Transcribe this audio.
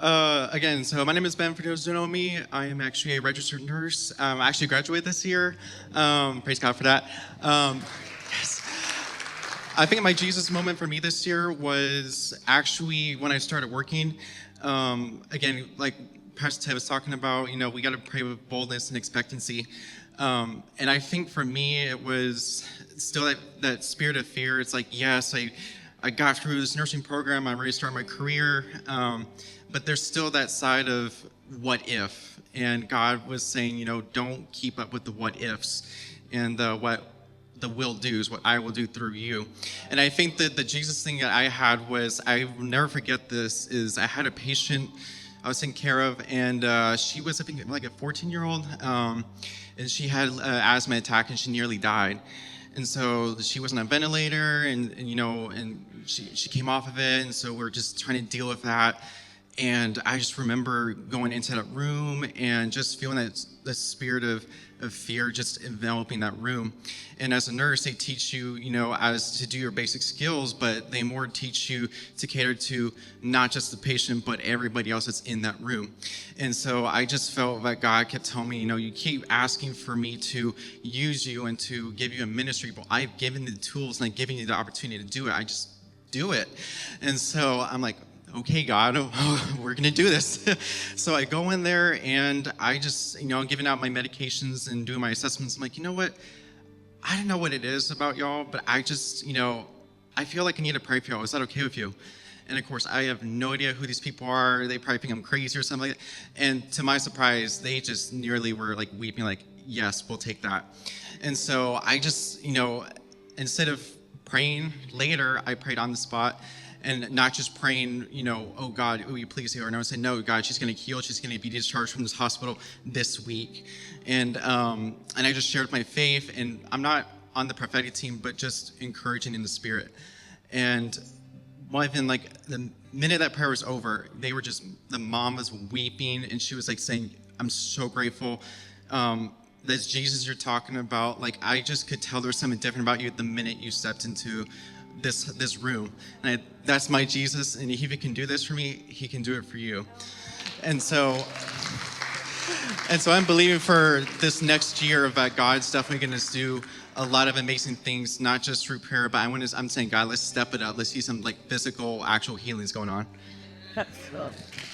Again, so my name is Ben. For those who don't know me, I am actually a registered nurse. I actually graduated this year. Praise God for that. Yes. I think my Jesus moment for me this year was actually when I started working. Again, like Pastor Ted was talking about, we got to pray with boldness and expectancy. And I think for me, it was still that spirit of fear. It's like, yes, I got through this nursing program. I'm ready to start my career. But there's still that side of what if. And God was saying, don't keep up with the what ifs and what the will do's, what I will do through you. And I think that the Jesus thing that I had was, I will never forget this, is I had a patient I was taking care of, and she was, I think, like a 14-year-old, and she had an asthma attack, and she nearly died. And so she was on a ventilator, and she came off of it, and so we're just trying to deal with that. And I just remember going into that room and just feeling that spirit of fear just enveloping that room. And as a nurse, they teach you, as to do your basic skills, but they more teach you to cater to not just the patient, but everybody else that's in that room. And so I just felt that God kept telling me, you keep asking for me to use you and to give you a ministry, but I've given you the tools and I've given you the opportunity to do it. I just do it. And so I'm like, okay, God, we're going to do this. So I go in there and I just, giving out my medications and doing my assessments. I'm like, you know what? I don't know what it is about y'all, but I just, I feel like I need to pray for y'all. Is that okay with you? And of course, I have no idea who these people are. They probably think I'm crazy or something like that. And to my surprise, they just nearly were like weeping, like, yes, we'll take that. And so I just, instead of praying later, I prayed on the spot. And not just praying, oh God, will you please heal her? And I would say, no, God, she's going to heal. She's going to be discharged from this hospital this week. And I just shared my faith. And I'm not on the prophetic team, but just encouraging in the spirit. And even like the minute that prayer was over, the mom was weeping, and she was like saying, I'm so grateful. This Jesus you're talking about, like I just could tell there was something different about you the minute you stepped into this room. And that's my Jesus, and if he can do this for me, he can do it for you. And so I'm believing for this next year that God's definitely going to do a lot of amazing things, not just through prayer, but I'm saying, God, let's step it up. Let's see some like physical, actual healings going on.